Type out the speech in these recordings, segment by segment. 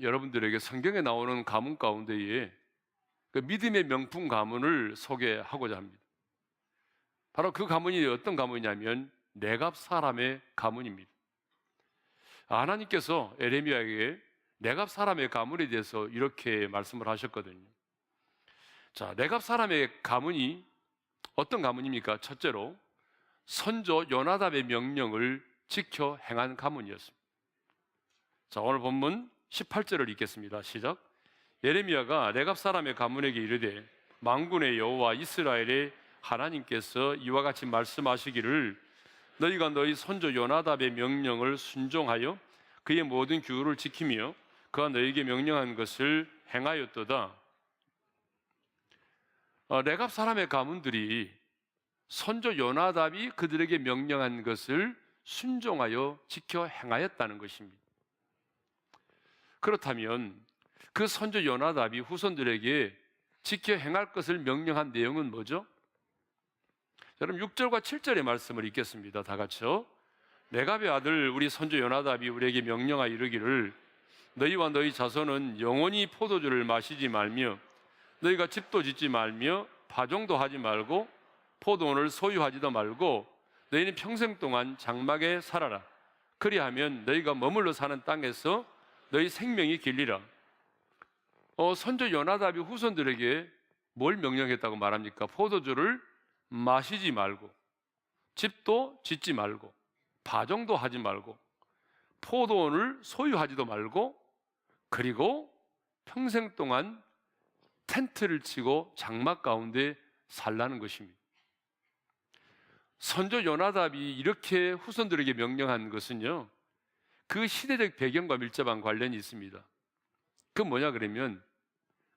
여러분들에게 성경에 나오는 가문 가운데에 그 믿음의 명품 가문을 소개하고자 합니다. 바로 그 가문이 어떤 가문이냐면 네갑 사람의 가문입니다. 하나님께서 에레미야에게 네갑 사람의 가문에 대해서 이렇게 말씀을 하셨거든요. 자, 네갑 사람의 가문이 어떤 가문입니까? 첫째로 선조 요나답의 명령을 지켜 행한 가문이었습니다. 자, 오늘 본문 18절을 읽겠습니다. 시작. 예레미야가 네갑 사람의 가문에게 이르되 만군의 여호와 이스라엘의 하나님께서 이와 같이 말씀하시기를 너희가 너희 선조 요나답의 명령을 순종하여 그의 모든 규율을 지키며 그가 너희에게 명령한 것을 행하였도다. 네갑 사람의 가문들이 선조 요나답이 그들에게 명령한 것을 순종하여 지켜 행하였다는 것입니다. 그렇다면 그 선조 요나답이 후손들에게 지켜 행할 것을 명령한 내용은 뭐죠? 여러분 6절과 7절의 말씀을 읽겠습니다. 다 같이요. 네갑의 아들 우리 선조 요나답이 우리에게 명령하여 이르기를 너희와 너희 자손은 영원히 포도주를 마시지 말며 너희가 집도 짓지 말며 파종도 하지 말고 포도원을 소유하지도 말고 너희는 평생 동안 장막에 살아라. 그리하면 너희가 머물러 사는 땅에서 너희 생명이 길리라. 선조 요나답이 후손들에게 뭘 명령했다고 말합니까? 포도주를 마시지 말고 집도 짓지 말고 파종도 하지 말고 포도원을 소유하지도 말고 그리고 평생 동안 텐트를 치고 장막 가운데 살라는 것입니다. 선조 요나답이 이렇게 후손들에게 명령한 것은요, 그 시대적 배경과 밀접한 관련이 있습니다. 그 뭐냐 그러면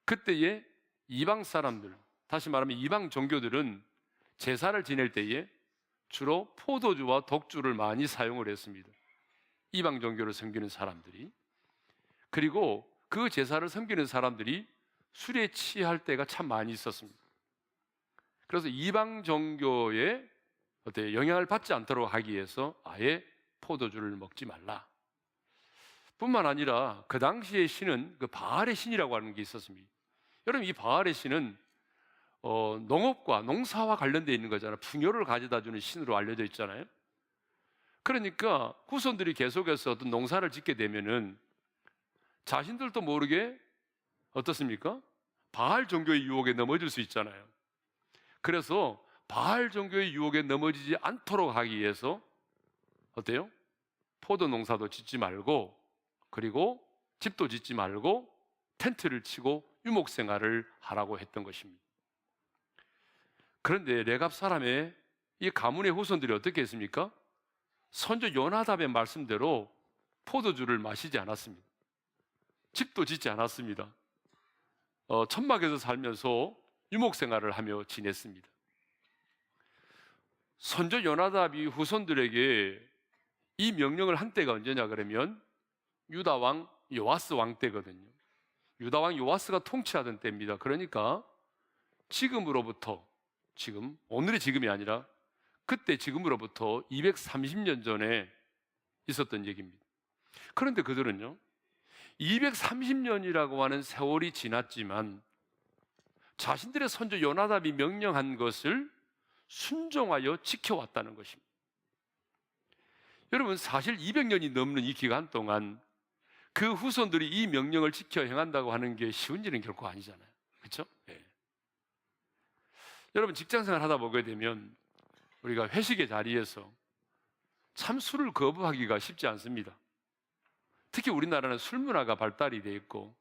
그때의 이방 사람들, 다시 말하면 이방 종교들은 제사를 지낼 때에 주로 포도주와 독주를 많이 사용을 했습니다. 이방 종교를 섬기는 사람들이. 그리고 그 제사를 섬기는 사람들이 술에 취할 때가 참 많이 있었습니다. 그래서 이방 종교에 영향을 받지 않도록 하기 위해서 아예 포도주를 먹지 말라. 뿐만 아니라 그 당시의 신은 그 바알의 신이라고 하는 게 있었습니다. 여러분 이 바알의 신은 농업과 농사와 관련되어 있는 거잖아요. 풍요를 가져다 주는 신으로 알려져 있잖아요. 그러니까 후손들이 계속해서 어떤 농사를 짓게 되면은 자신들도 모르게 어떻습니까? 바알 종교의 유혹에 넘어질 수 있잖아요. 그래서 바알 종교의 유혹에 넘어지지 않도록 하기 위해서 어때요? 포도 농사도 짓지 말고 그리고 집도 짓지 말고 텐트를 치고 유목 생활을 하라고 했던 것입니다. 그런데 레갑 사람의 이 가문의 후손들이 어떻게 했습니까? 선조 요나답의 말씀대로 포도주를 마시지 않았습니다. 집도 짓지 않았습니다. 천막에서 살면서 유목 생활을 하며 지냈습니다. 선조 요나답이 후손들에게 이 명령을 한 때가 언제냐 그러면 유다 왕 요아스 왕 때거든요. 유다 왕 요아스가 통치하던 때입니다. 그러니까 지금으로부터 오늘의 지금이 아니라 그때 지금으로부터 230년 전에 있었던 얘기입니다. 그런데 그들은요 230년이라고 하는 세월이 지났지만 자신들의 선조 요나답이 명령한 것을 순종하여 지켜왔다는 것입니다. 여러분 사실 200년이 넘는 이 기간 동안 그 후손들이 이 명령을 지켜 행한다고 하는 게 쉬운 일은 결코 아니잖아요. 그렇죠? 네. 여러분 직장생활 하다 보게 되면 우리가 회식의 자리에서 참 술을 거부하기가 쉽지 않습니다. 특히 우리나라는 술 문화가 발달이 돼 있고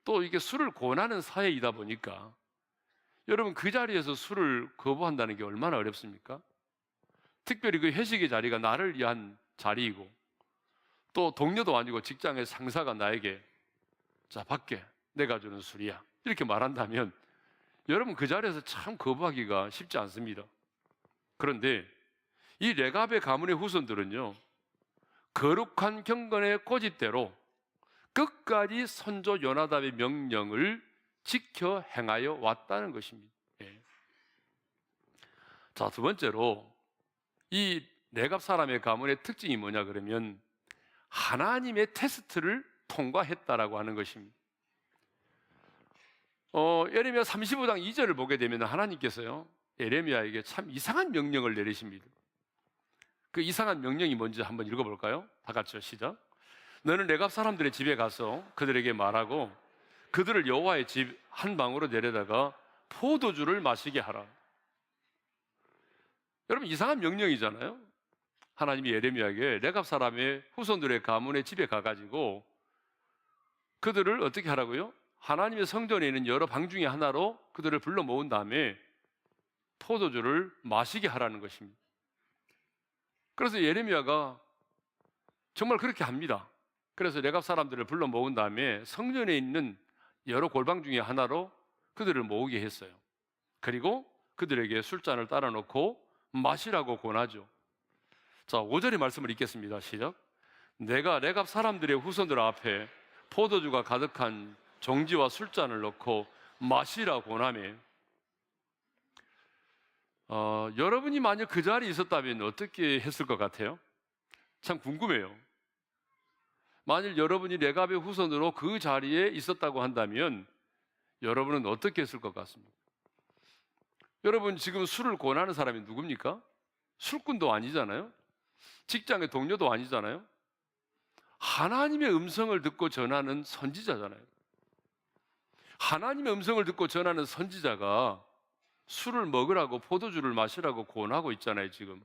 또 이게 술을 권하는 사회이다 보니까 여러분 그 자리에서 술을 거부한다는 게 얼마나 어렵습니까? 특별히 그 회식의 자리가 나를 위한 자리이고 또 동료도 아니고 직장의 상사가 나에게 자 밖에 내가 주는 술이야 이렇게 말한다면 여러분 그 자리에서 참 거부하기가 쉽지 않습니다. 그런데 이 레갑의 가문의 후손들은요 거룩한 경건의 고집대로 끝까지 선조 요나답의 명령을 지켜 행하여 왔다는 것입니다. 예. 자, 두 번째로 이 레갑 사람의 가문의 특징이 뭐냐 그러면 하나님의 테스트를 통과했다라고 하는 것입니다. 예레미야 35장 2절을 보게 되면 하나님께서요, 예레미야에게 참 이상한 명령을 내리십니다. 그 이상한 명령이 뭔지 한번 읽어볼까요? 다 같이요, 시작. 너는 레갑 사람들의 집에 가서 그들에게 말하고 그들을 여호와의 집 한 방으로 데려다가 포도주를 마시게 하라. 여러분, 이상한 명령이잖아요. 하나님이 예레미야에게 레갑 사람의 후손들의 가문의 집에 가가지고 그들을 어떻게 하라고요? 하나님의 성전에 있는 여러 방 중에 하나로 그들을 불러 모은 다음에 포도주를 마시게 하라는 것입니다. 그래서 예레미야가 정말 그렇게 합니다. 그래서 레갑 사람들을 불러 모은 다음에 성전에 있는 여러 골방 중에 하나로 그들을 모으게 했어요. 그리고 그들에게 술잔을 따라 놓고 마시라고 권하죠. 자, 5절의 말씀을 읽겠습니다. 시작. 내가 레갑 사람들의 후손들 앞에 포도주가 가득한 종지와 술잔을 넣고 마시라 권하며, 여러분이 만약 그 자리에 있었다면 어떻게 했을 것 같아요? 참 궁금해요. 만일 여러분이 레갑의 후손으로 그 자리에 있었다고 한다면 여러분은 어떻게 했을 것 같습니까? 여러분, 지금 술을 권하는 사람이 누굽니까? 술꾼도 아니잖아요. 직장의 동료도 아니잖아요. 하나님의 음성을 듣고 전하는 선지자잖아요. 하나님의 음성을 듣고 전하는 선지자가 술을 먹으라고 포도주를 마시라고 권하고 있잖아요, 지금.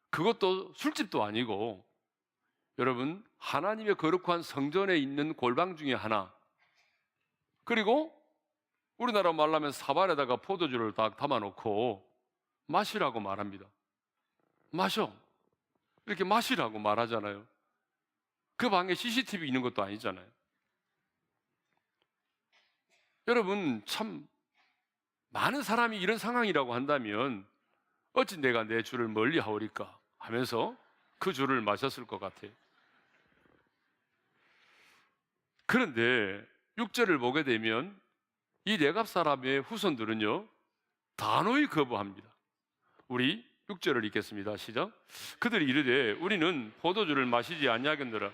그것도 술집도 아니고, 여러분, 하나님의 거룩한 성전에 있는 골방 중에 하나, 그리고 우리나라 말로 하면 사발에다가 포도주를 딱 담아놓고 마시라고 말합니다. 마셔, 이렇게 마시라고 말하잖아요. 그 방에 CCTV 있는 것도 아니잖아요. 여러분, 참 많은 사람이 이런 상황이라고 한다면 어찌 내가 내 주를 멀리 하오리까 하면서 그 주를 마셨을 것 같아요. 그런데 6절을 보게 되면 이 레갑 사람의 후손들은요, 단호히 거부합니다. 우리 6절을 읽겠습니다. 시작. 그들이 이르되 우리는 포도주를 마시지 아니하겠노라.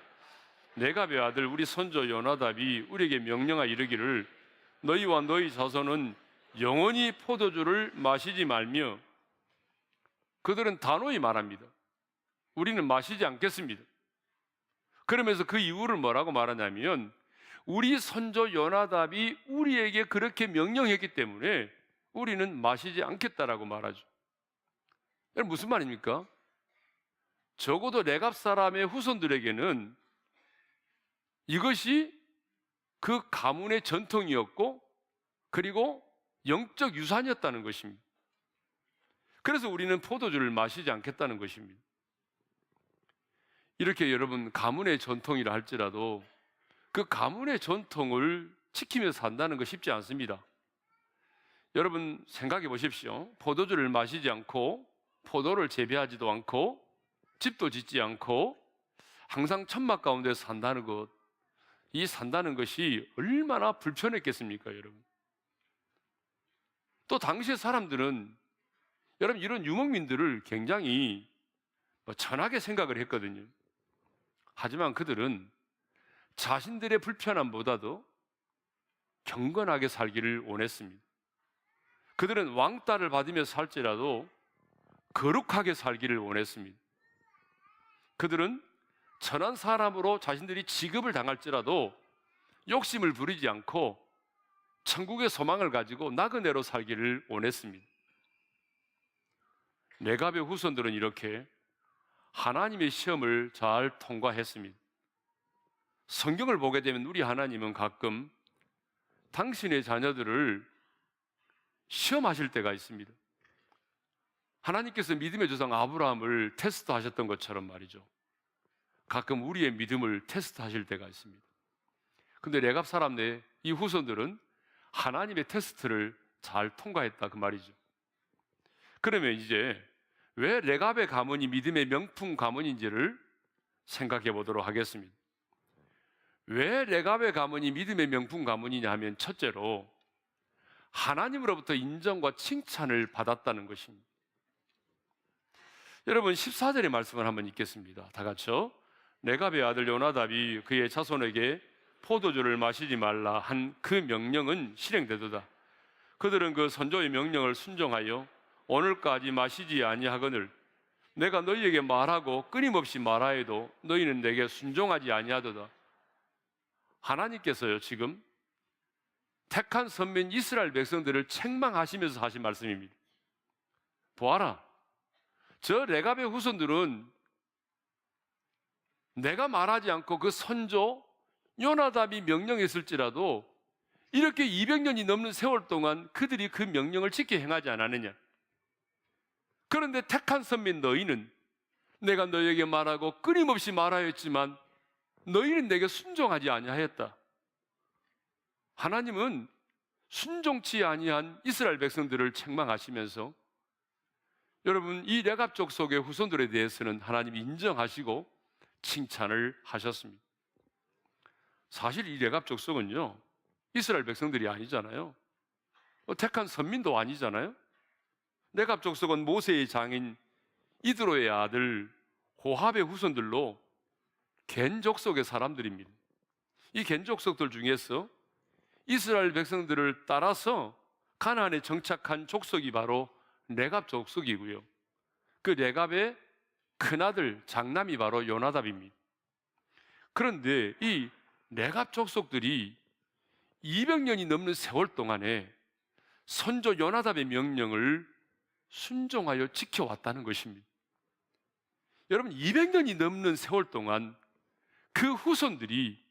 레갑의 아들 우리 손조 요나답이 우리에게 명령하여 이르기를 너희와 너희 자손은 영원히 포도주를 마시지 말며, 그들은 단호히 말합니다. 우리는 마시지 않겠습니다. 그러면서 그 이유를 뭐라고 말하냐면, 우리 손조 요나답이 우리에게 그렇게 명령했기 때문에 우리는 마시지 않겠다라고 말하죠. 여러분, 무슨 말입니까? 적어도 레갑 사람의 후손들에게는 이것이 그 가문의 전통이었고, 그리고 영적 유산이었다는 것입니다. 그래서 우리는 포도주를 마시지 않겠다는 것입니다. 이렇게 여러분, 가문의 전통이라 할지라도 그 가문의 전통을 지키면서 산다는 거 쉽지 않습니다. 여러분, 생각해 보십시오. 포도주를 마시지 않고 포도를 재배하지도 않고 집도 짓지 않고 항상 천막 가운데 산다는 것, 이 산다는 것이 얼마나 불편했겠습니까, 여러분? 또 당시의 사람들은 여러분, 이런 유목민들을 굉장히 천하게 생각을 했거든요. 하지만 그들은 자신들의 불편함보다도 경건하게 살기를 원했습니다. 그들은 왕따를 받으며 살지라도 거룩하게 살기를 원했습니다. 그들은 천한 사람으로 자신들이 지급을 당할지라도 욕심을 부리지 않고 천국의 소망을 가지고 나그네로 살기를 원했습니다. 레갑의 후손들은 이렇게 하나님의 시험을 잘 통과했습니다. 성경을 보게 되면 우리 하나님은 가끔 당신의 자녀들을 시험하실 때가 있습니다. 하나님께서 믿음의 조상 아브라함을 테스트하셨던 것처럼 말이죠. 가끔 우리의 믿음을 테스트하실 때가 있습니다. 근데 레갑 사람의 이 후손들은 하나님의 테스트를 잘 통과했다, 그 말이죠. 그러면 이제 왜 레갑의 가문이 믿음의 명품 가문인지를 생각해 보도록 하겠습니다. 왜 레갑의 가문이 믿음의 명품 가문이냐 하면, 첫째로 하나님으로부터 인정과 칭찬을 받았다는 것입니다. 여러분, 14절의 말씀을 한번 읽겠습니다. 다 같이요. 레갑의 아들 요나답이 그의 자손에게 포도주를 마시지 말라 한 그 명령은 실행되도다. 그들은 그 선조의 명령을 순종하여 오늘까지 마시지 아니하거늘 내가 너희에게 말하고 끊임없이 말하여도 너희는 내게 순종하지 아니하도다. 하나님께서요, 지금 택한 선민 이스라엘 백성들을 책망하시면서 하신 말씀입니다. 보아라, 저 레갑의 후손들은 내가 말하지 않고 그 선조 요나답이 명령했을지라도 이렇게 200년이 넘는 세월 동안 그들이 그 명령을 지켜 행하지 않았느냐. 그런데 택한 선민 너희는 내가 너희에게 말하고 끊임없이 말하였지만 너희는 내게 순종하지 아니하였다. 하나님은 순종치 아니한 이스라엘 백성들을 책망하시면서 여러분, 이 레갑 족속의 후손들에 대해서는 하나님이 인정하시고 칭찬을 하셨습니다. 사실 이 레갑 족속은요, 이스라엘 백성들이 아니잖아요. 택한 선민도 아니잖아요. 레갑 족속은 모세의 장인 이드로의 아들 호합의 후손들로 겐 족속의 사람들입니다. 이 겐 족속들 중에서 이스라엘 백성들을 따라서 가나안에 정착한 족속이 바로 레갑 족속이고요. 그 레갑의 큰아들 장남이 바로 요나답입니다. 그런데 이 레갑 족속들이 200년이 넘는 세월 동안에 선조 요나답의 명령을 순종하여 지켜왔다는 것입니다. 여러분, 200년이 넘는 세월 동안 그 후손들이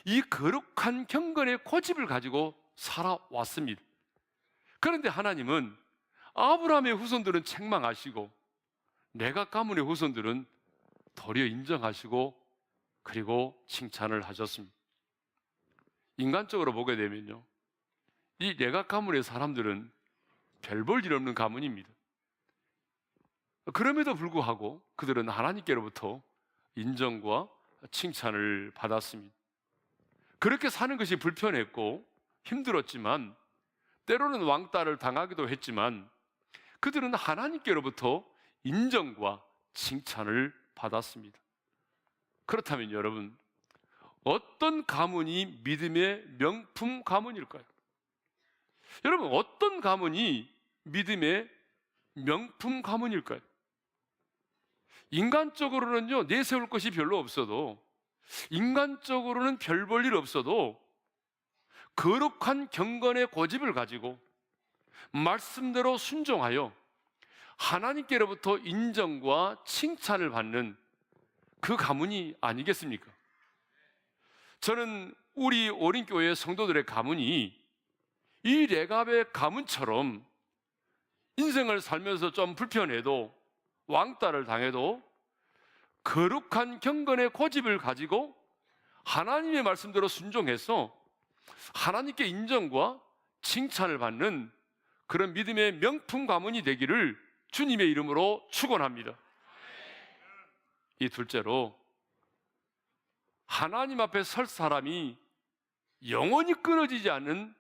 이 거룩한 경건의 고집을 가지고 살아왔습니다. 그런데 하나님은 아브라함의 후손들은 책망하시고 레갑 가문의 후손들은 도리어 인정하시고 그리고 칭찬을 하셨습니다. 인간적으로 보게 되면요, 이 레갑 가문의 사람들은 별 볼 일 없는 가문입니다. 그럼에도 불구하고 그들은 하나님께로부터 인정과 칭찬을 받았습니다. 그렇게 사는 것이 불편했고 힘들었지만 때로는 왕따를 당하기도 했지만 그들은 하나님께로부터 인정과 칭찬을 받았습니다. 그렇다면 여러분, 어떤 가문이 믿음의 명품 가문일까요? 여러분, 어떤 가문이 믿음의 명품 가문일까요? 인간적으로는요, 내세울 것이 별로 없어도, 인간적으로는 별 볼 일 없어도 거룩한 경건의 고집을 가지고 말씀대로 순종하여 하나님께로부터 인정과 칭찬을 받는 그 가문이 아니겠습니까? 저는 우리 오린교회 성도들의 가문이 이 레갑의 가문처럼 인생을 살면서 좀 불편해도 왕따를 당해도 거룩한 경건의 고집을 가지고 하나님의 말씀대로 순종해서 하나님께 인정과 칭찬을 받는 그런 믿음의 명품 가문이 되기를 주님의 이름으로 축원합니다. 이 둘째로, 하나님 앞에 설 사람이 영원히 끊어지지 않는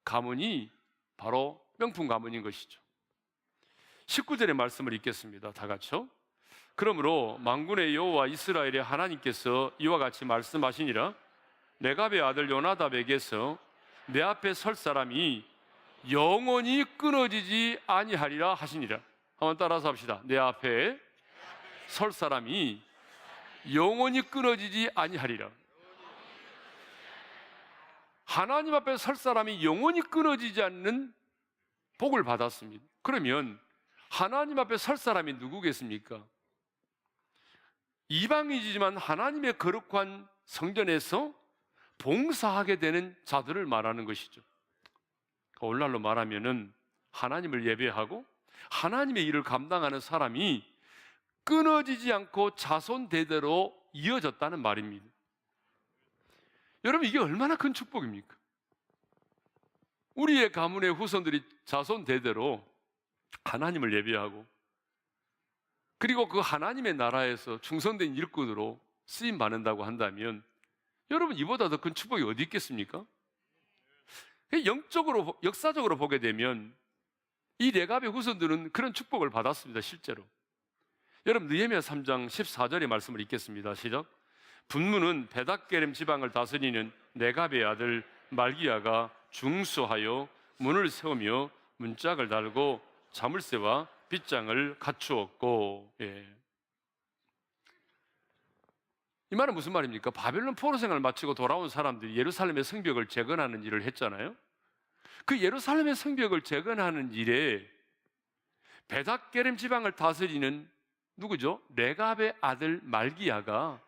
가문이 바로 명품 가문인 것이죠. 19절의 말씀을 읽겠습니다. 다 같이요. 그러므로 만군의 여호와 이스라엘의 하나님께서 이와 같이 말씀하시니라. 레갑의 아들 요나답에게서 내 앞에 설 사람이 영원히 끊어지지 아니하리라 하시니라. 한번 따라서 합시다. 내 앞에 설 사람이 영원히 끊어지지 아니하리라. 하나님 앞에 설 사람이 영원히 끊어지지 않는 복을 받았습니다. 그러면 하나님 앞에 설 사람이 누구겠습니까? 이방인이지만 하나님의 거룩한 성전에서 봉사하게 되는 자들을 말하는 것이죠. 오늘날로 말하면은 하나님을 예배하고 하나님의 일을 감당하는 사람이 끊어지지 않고 자손 대대로 이어졌다는 말입니다. 여러분, 이게 얼마나 큰 축복입니까? 우리의 가문의 후손들이 자손 대대로 하나님을 예배하고 그리고 그 하나님의 나라에서 충성된 일꾼으로 쓰임 받는다고 한다면 여러분, 이보다 더 큰 축복이 어디 있겠습니까? 영적으로, 역사적으로 보게 되면 이 레갑의 후손들은 그런 축복을 받았습니다. 실제로. 여러분, 느헤미야 3장 14절의 말씀을 읽겠습니다. 시작. 분문은 베닥게렘 지방을 다스리는 네갑의 아들 말기야가 중수하여 문을 세우며 문짝을 달고 자물쇠와 빗장을 갖추었고. 이 말은 무슨 말입니까? 바벨론 포로 생활을 마치고 돌아온 사람들이 예루살렘의 성벽을 재건하는 일을 했잖아요. 그 예루살렘의 성벽을 재건하는 일에 베닥게렘 지방을 다스리는 누구죠? 레갑의 아들 말기야가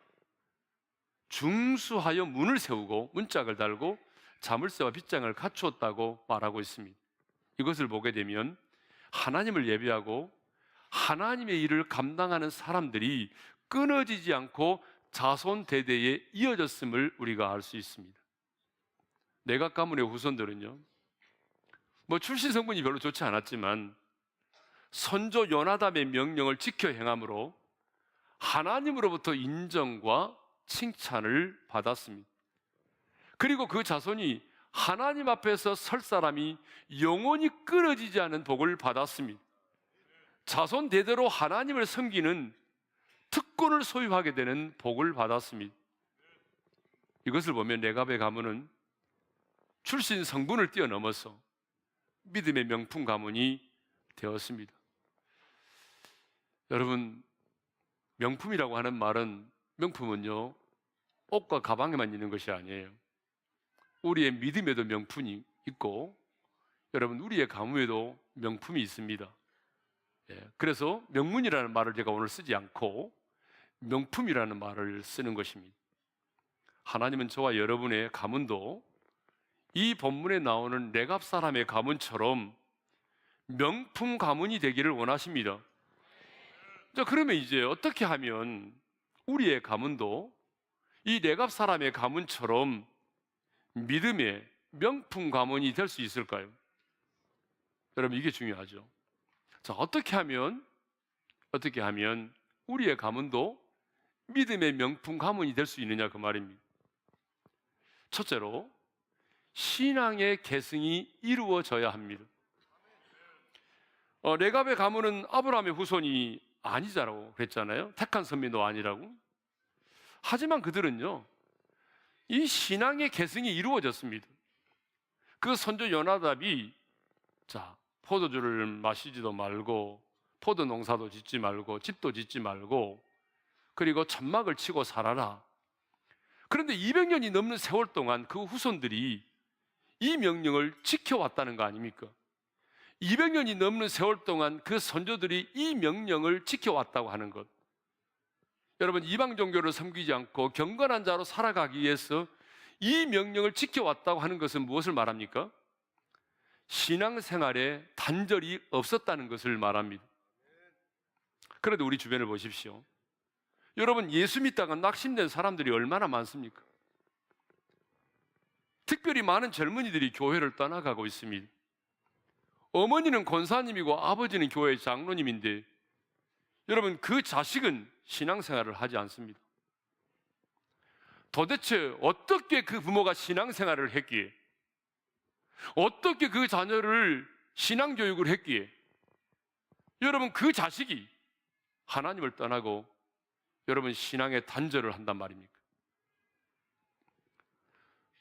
중수하여 문을 세우고 문짝을 달고 자물쇠와 빗장을 갖추었다고 말하고 있습니다. 이것을 보게 되면 하나님을 예배하고 하나님의 일을 감당하는 사람들이 끊어지지 않고 자손 대대에 이어졌음을 우리가 알 수 있습니다. 내각 가문의 후손들은요, 출신 성분이 별로 좋지 않았지만 선조 요나답의 명령을 지켜 행함으로 하나님으로부터 인정과 칭찬을 받았습니다. 그리고 그 자손이 하나님 앞에서 설 사람이 영원히 끊어지지 않은 복을 받았습니다. 자손 대대로 하나님을 섬기는 특권을 소유하게 되는 복을 받았습니다. 이것을 보면 레갑의 가문은 출신 성분을 뛰어넘어서 믿음의 명품 가문이 되었습니다. 여러분, 명품이라고 하는 말은, 명품은요, 옷과 가방에만 있는 것이 아니에요. 우리의 믿음에도 명품이 있고, 여러분, 우리의 가문에도 명품이 있습니다. 그래서 명문이라는 말을 제가 오늘 쓰지 않고 명품이라는 말을 쓰는 것입니다. 하나님은 저와 여러분의 가문도 이 본문에 나오는 레갑 사람의 가문처럼 명품 가문이 되기를 원하십니다. 자, 그러면 이제 어떻게 하면 우리의 가문도 이 레갑 사람의 가문처럼 믿음의 명품 가문이 될 수 있을까요? 여러분, 이게 중요하죠. 자, 어떻게 하면 우리의 가문도 믿음의 명품 가문이 될 수 있느냐, 그 말입니다. 첫째로 신앙의 계승이 이루어져야 합니다. 레갑의 가문은 아브라함의 후손이 아니자라고 그랬잖아요. 택한 선민도 아니라고. 하지만 그들은요, 이 신앙의 계승이 이루어졌습니다. 그 선조 요나답이 포도주를 마시지도 말고 포도 농사도 짓지 말고 집도 짓지 말고 그리고 천막을 치고 살아라. 그런데 200년이 넘는 세월 동안 그 후손들이 이 명령을 지켜왔다는 거 아닙니까? 200년이 넘는 세월 동안 그 선조들이 이 명령을 지켜왔다고 하는 것. 여러분, 이방 종교를 섬기지 않고 경건한 자로 살아가기 위해서 이 명령을 지켜왔다고 하는 것은 무엇을 말합니까? 신앙생활에 단절이 없었다는 것을 말합니다. 그런데 우리 주변을 보십시오. 여러분, 예수 믿다가 낙심된 사람들이 얼마나 많습니까? 특별히 많은 젊은이들이 교회를 떠나가고 있습니다. 어머니는 권사님이고 아버지는 교회 장로님인데 여러분, 그 자식은 신앙생활을 하지 않습니다. 도대체 어떻게 그 부모가 신앙생활을 했기에, 어떻게 그 자녀를 신앙교육을 했기에 여러분, 그 자식이 하나님을 떠나고 여러분 신앙의 단절을 한단 말입니까?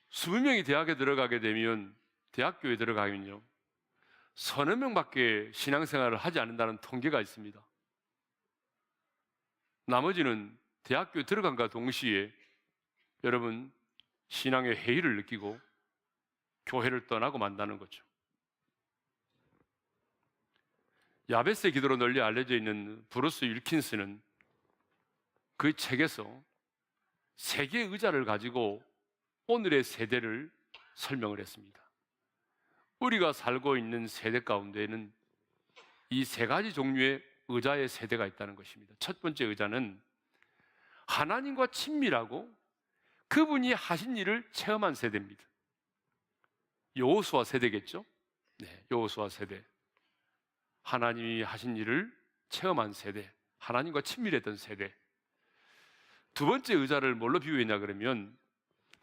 수백 명이 대학에 들어가게 되면, 대학교에 들어가면요, 서너 명밖에 신앙생활을 하지 않는다는 통계가 있습니다. 나머지는 대학교에 들어간과 동시에 여러분 신앙의 해이를 느끼고 교회를 떠나고 만다는 거죠. 야베스의 기도로 널리 알려져 있는 브루스 윌킨스는 그 책에서 세 개의 의자를 가지고 오늘의 세대를 설명을 했습니다. 우리가 살고 있는 세대 가운데에는 이 세 가지 종류의 의자의 세대가 있다는 것입니다. 첫 번째 의자는 하나님과 친밀하고 그분이 하신 일을 체험한 세대입니다. 여호수아 세대겠죠? 네, 여호수아 세대. 하나님이 하신 일을 체험한 세대, 하나님과 친밀했던 세대. 두 번째 의자를 뭘로 비유했냐 그러면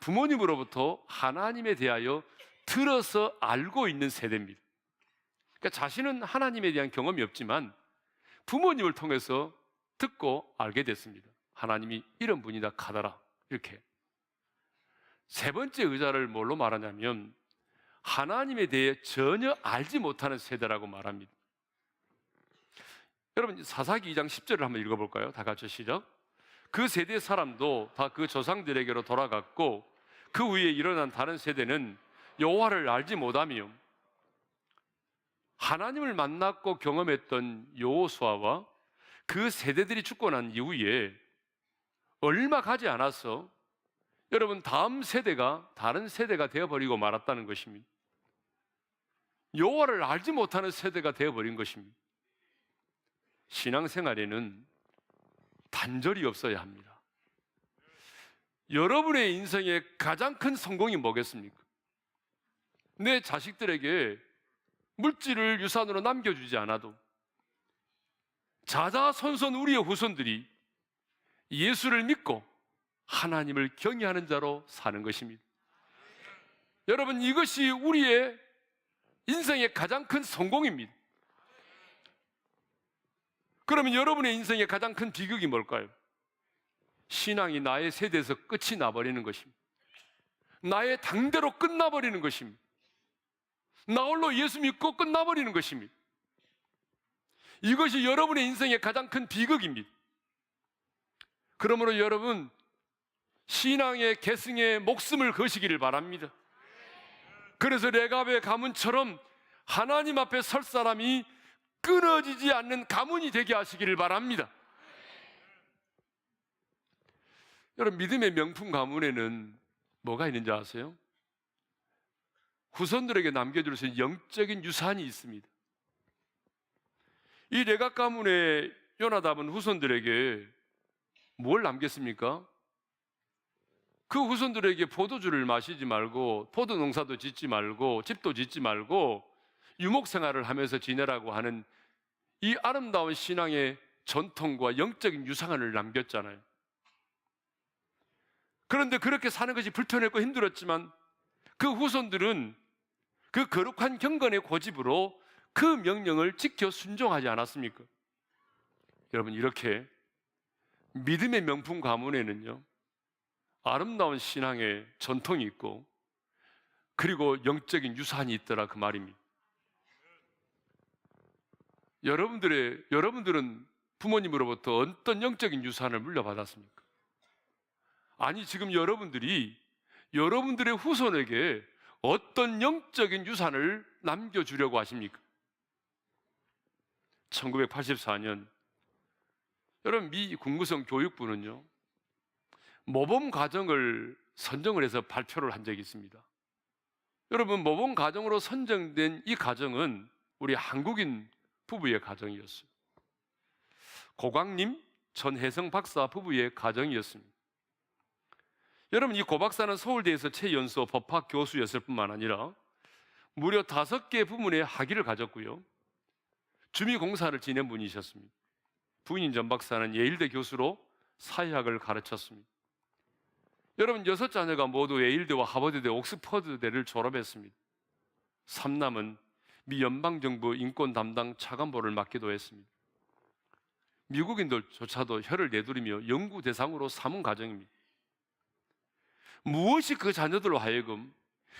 부모님으로부터 하나님에 대하여 들어서 알고 있는 세대입니다. 그러니까 자신은 하나님에 대한 경험이 없지만 부모님을 통해서 듣고 알게 됐습니다. 하나님이 이런 분이다 카더라. 이렇게. 세 번째 의자를 뭘로 말하냐면 하나님에 대해 전혀 알지 못하는 세대라고 말합니다. 여러분 사사기 2장 10절을 한번 읽어볼까요? 다 같이 시작. 그 세대 사람도 다 그 조상들에게로 돌아갔고 그 후에 일어난 다른 세대는 여호와를 알지 못하며 하나님을 만났고 경험했던 여호수아와 그 세대들이 죽고 난 이후에 얼마 가지 않아서 여러분 다음 세대가 다른 세대가 되어버리고 말았다는 것입니다. 여호와를 알지 못하는 세대가 되어버린 것입니다. 신앙생활에는 단절이 없어야 합니다. 여러분의 인생의 가장 큰 성공이 뭐겠습니까? 내 자식들에게 물질을 유산으로 남겨주지 않아도 자자손손 우리의 후손들이 예수를 믿고 하나님을 경외하는 자로 사는 것입니다. 여러분 이것이 우리의 인생의 가장 큰 성공입니다. 그러면 여러분의 인생의 가장 큰 비극이 뭘까요? 신앙이 나의 세대에서 끝이 나버리는 것입니다. 나의 당대로 끝나버리는 것입니다. 나 홀로 예수 믿고 끝나버리는 것입니다. 이것이 여러분의 인생의 가장 큰 비극입니다. 그러므로 여러분 신앙의 계승에 목숨을 거시기를 바랍니다. 그래서 레갑의 가문처럼 하나님 앞에 설 사람이 끊어지지 않는 가문이 되게 하시기를 바랍니다. 여러분 믿음의 명품 가문에는 뭐가 있는지 아세요? 후손들에게 남겨줄 수 있는 영적인 유산이 있습니다. 이 레갑 가문의 요나답은 후손들에게 뭘 남겼습니까? 그 후손들에게 포도주를 마시지 말고 포도 농사도 짓지 말고 집도 짓지 말고 유목 생활을 하면서 지내라고 하는 이 아름다운 신앙의 전통과 영적인 유산을 남겼잖아요. 그런데 그렇게 사는 것이 불편했고 힘들었지만 그 후손들은 그 거룩한 경건의 고집으로 그 명령을 지켜 순종하지 않았습니까? 여러분 이렇게 믿음의 명품 가문에는요 아름다운 신앙의 전통이 있고 그리고 영적인 유산이 있더라 그 말입니다. 여러분들은 부모님으로부터 어떤 영적인 유산을 물려받았습니까? 아니 지금 여러분들이 여러분들의 후손에게 어떤 영적인 유산을 남겨주려고 하십니까? 1984년 여러분 미 국무성 교육부는요 모범 가정을 선정을 해서 발표를 한 적이 있습니다. 여러분 모범 가정으로 선정된 이 가정은 우리 한국인 부부의 가정이었어요. 고광님, 전혜성 박사 부부의 가정이었습니다. 여러분 이 고 박사는 서울대에서 최연소 법학 교수였을 뿐만 아니라 무려 5개 부문의 학위를 가졌고요 주미공사를 지낸 분이셨습니다. 부인 전 박사는 예일대 교수로 사회학을 가르쳤습니다. 여러분 6자녀가 모두 예일대와 하버드대, 옥스퍼드대를 졸업했습니다. 3남은 미 연방정부 인권 담당 차관보를 맡기도 했습니다. 미국인들조차도 혀를 내두르며 연구 대상으로 삼은 가정입니다. 무엇이 그 자녀들로 하여금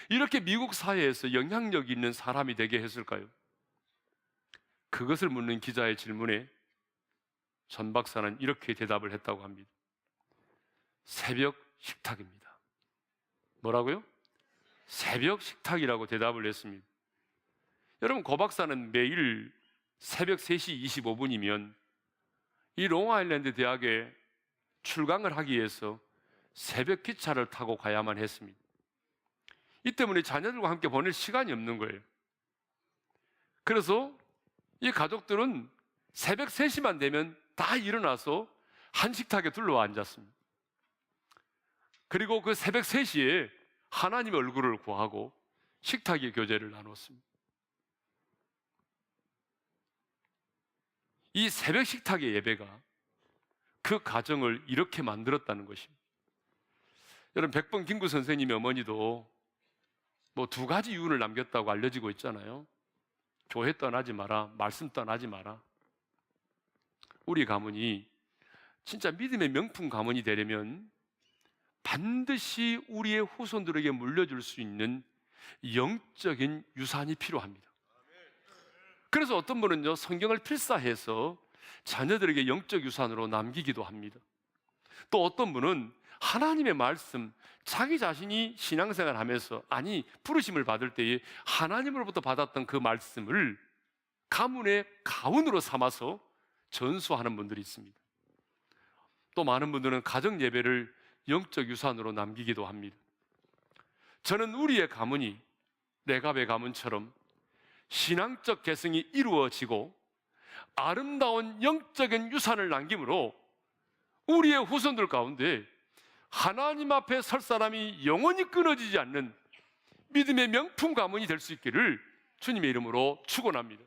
이렇게 미국 사회에서 영향력 있는 사람이 되게 했을까요? 그것을 묻는 기자의 질문에 전 박사는 이렇게 대답을 했다고 합니다. 새벽 식탁입니다. 뭐라고요? 새벽 식탁이라고 대답을 했습니다. 여러분 고 박사는 매일 새벽 3시 25분이면 이 롱아일랜드 대학에 출강을 하기 위해서 새벽 기차를 타고 가야만 했습니다. 이 때문에 자녀들과 함께 보낼 시간이 없는 거예요. 그래서 이 가족들은 새벽 3시만 되면 다 일어나서 한 식탁에 둘러 앉았습니다. 그리고 그 새벽 3시에 하나님의 얼굴을 구하고 식탁의 교제를 나눴습니다. 이 새벽 식탁의 예배가 그 가정을 이렇게 만들었다는 것입니다. 여러분 백범 김구 선생님의 어머니도 뭐 2가지 이유를 남겼다고 알려지고 있잖아요. 교회 떠나지 마라, 말씀 떠나지 마라. 우리 가문이 진짜 믿음의 명품 가문이 되려면 반드시 우리의 후손들에게 물려줄 수 있는 영적인 유산이 필요합니다. 그래서 어떤 분은요, 성경을 필사해서 자녀들에게 영적 유산으로 남기기도 합니다. 또 어떤 분은 하나님의 말씀, 자기 자신이 신앙생활 하면서, 아니 부르심을 받을 때에 하나님으로부터 받았던 그 말씀을 가문의 가훈으로 삼아서 전수하는 분들이 있습니다. 또 많은 분들은 가정 예배를 영적 유산으로 남기기도 합니다. 저는 우리의 가문이 레갑의 가문처럼 신앙적 개성이 이루어지고 아름다운 영적인 유산을 남김으로 우리의 후손들 가운데 하나님 앞에 설 사람이 영원히 끊어지지 않는 믿음의 명품 가문이 될 수 있기를 주님의 이름으로 축원합니다.